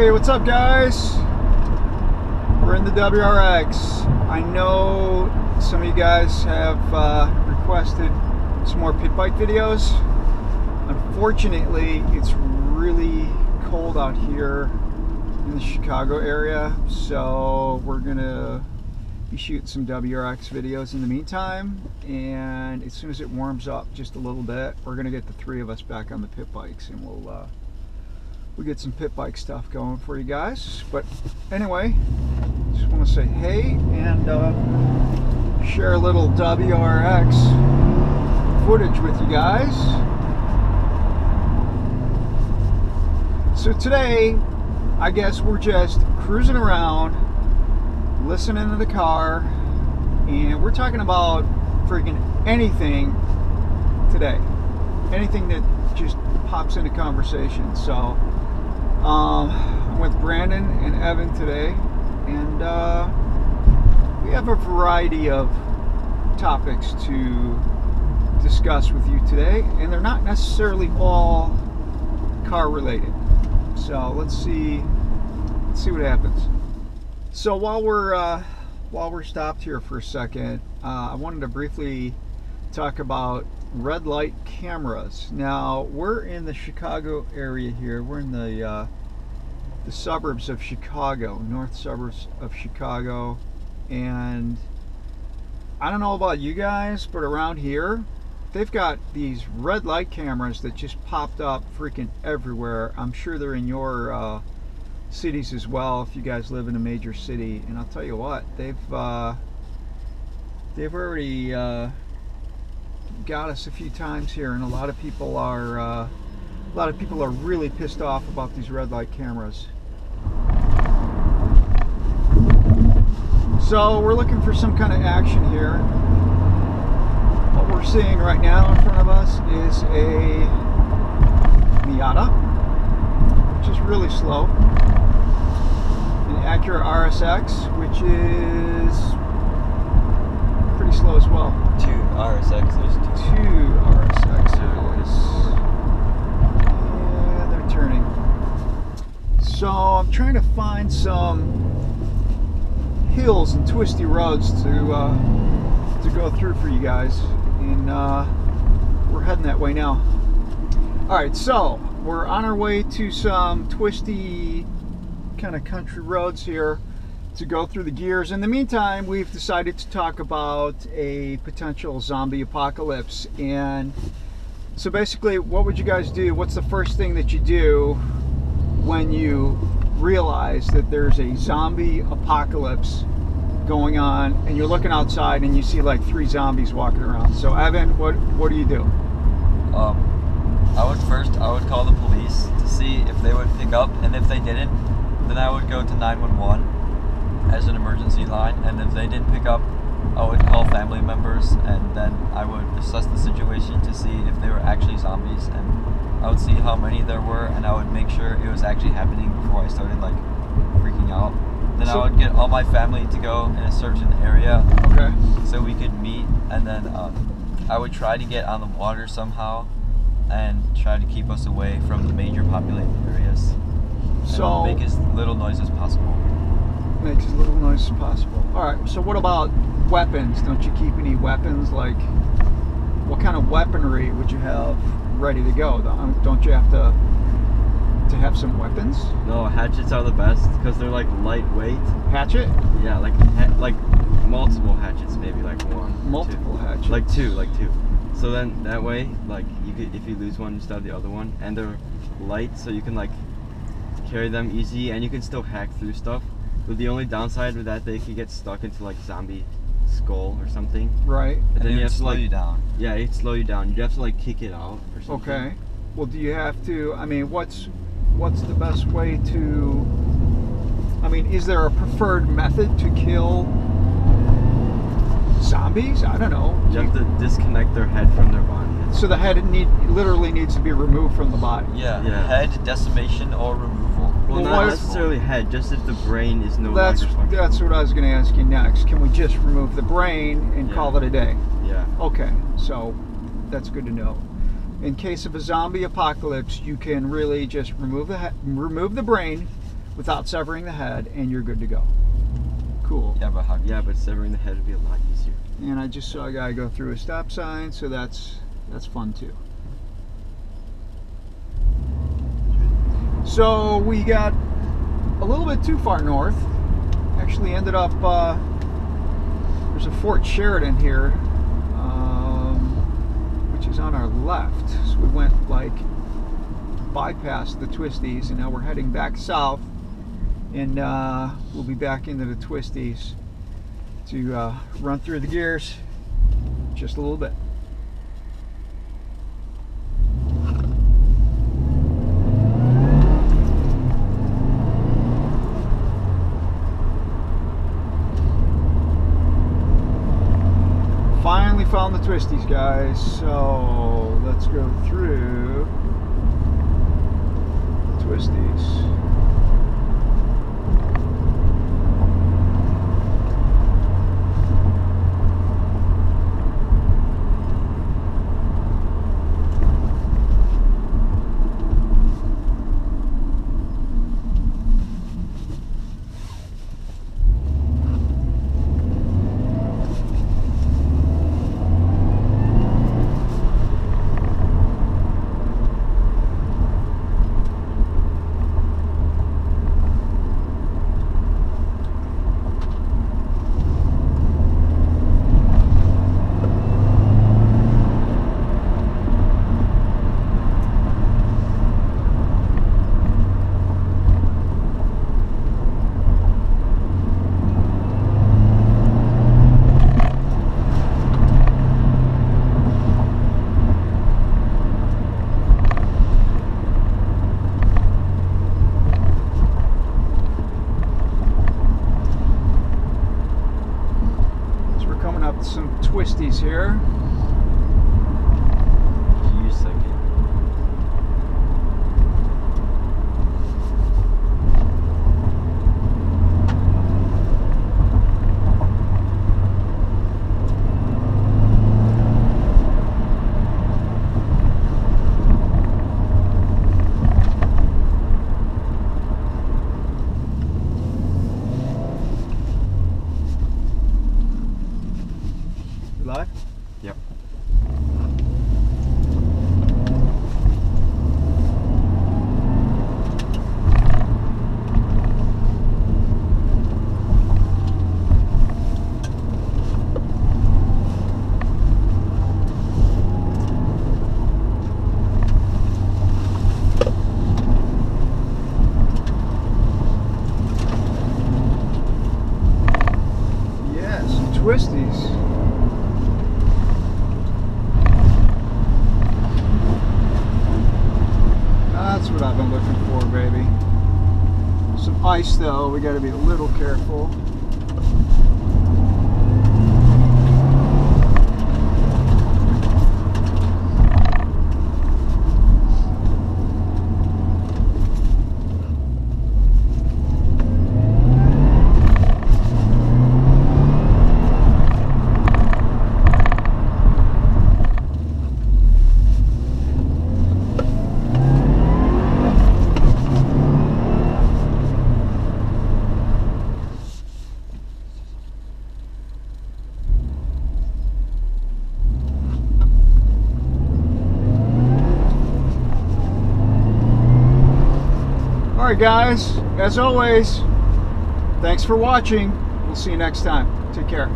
Hey, what's up guys? We're in the WRX. I know some of you guys have requested some more pit bike videos. Unfortunately, it's really cold out here in the Chicago area, so we're gonna be shooting some WRX videos in the meantime, and as soon as it warms up just a little bit, we're gonna get the three of us back on the pit bikes, and we'll get some pit bike stuff going for you guys. But anyway, just want to say hey and share a little WRX footage with you guys. So today, I guess we're just cruising around, listening to the car, and we're talking about freaking anything today. Anything that just pops into conversation. So I'm with Brandon and Evan today, and we have a variety of topics to discuss with you today, and they're not necessarily all car related. So let's see what happens. So while we're stopped here for a second, I wanted to briefly talk about red light cameras. Now we're in the Chicago area here. We're in the suburbs of Chicago, north suburbs of Chicago, and I don't know about you guys, but around here they've got these red light cameras that just popped up freaking everywhere. I'm sure they're in your cities as well if you guys live in a major city, and I'll tell you what, they've already got us a few times here, and a lot of people are really pissed off about these red light cameras. So we're looking for some kind of action here. What we're seeing right now in front of us is a Miata, which is really slow. An Acura RSX, which is pretty slow as well. Two RSXs. Two RSXs. Yeah, they're turning. So I'm trying to find some hills and twisty roads to go through for you guys, and we're heading that way now. All right, so we're on our way to some twisty kind of country roads here to go through the gears. In the meantime, we've decided to talk about a potential zombie apocalypse. And so basically, what would you guys do? What's the first thing that you do when you realize that there's a zombie apocalypse going on and you're looking outside and you see like 3 zombies walking around? So Evan, what do you do? I would call the police to see if they would pick up, and if they didn't, then I would go to 911 as an emergency line, and if they didn't pick up, I would call family members, and then I would assess the situation to see if they were actually zombies, and I would see how many there were, and I would make sure it was actually happening before I started like freaking out. Then I would get all my family to go in a certain area, okay, so we could meet, and then I would try to get on the water somehow and try to keep us away from the major populated areas. So make as little noise as possible. Make as little noise as possible. All right, so what about weapons? Don't you keep any weapons? Like, what kind of weaponry would you have ready to go? Don't you have to have some weapons? No, hatchets are the best because they're like lightweight. Hatchet? Yeah, like multiple hatchets, maybe like one. Multiple hatchets. Like two. So then that way, like you could, if you lose one, you still have the other one, and they're light, so you can like carry them easy, and you can still hack through stuff. But the only downside with that, they could get stuck into like zombie skull or something. Right. And then you have to slow you down. Yeah, it'd slow you down. You have to like kick it out or something. Okay. Well, do you have to? I mean, what's the best way to? I mean, is there a preferred method to kill zombies? I don't know. You have to disconnect their head from their body. So the head literally needs to be removed from the body. Yeah. Head decimation or removal. Well, not necessarily head, just if the brain is no longer functioning. That's what I was going to ask you next. Can we just remove the brain and call it a day? Yeah. Okay, so that's good to know. in case of a zombie apocalypse, you can really just remove the brain, without severing the head, and you're good to go. Cool. Yeah, but how? Yeah, but severing the head would be a lot easier. And I just saw a guy go through a stop sign, so that's fun too. So we got a little bit too far north. Actually ended up, there's a Fort Sheridan here, which is on our left. So we went like bypassed the Twisties, and now we're heading back south, and we'll be back into the Twisties to run through the gears just a little bit. Finally found the Twisties, guys, so let's go through the Twisties. Some Twisties here. You second. Live? Yep. Yes, Twisties. That's what I've been looking for, baby. Some ice, though. We got to be a little careful. Alright guys, as always, thanks for watching. We'll see you next time. Take care.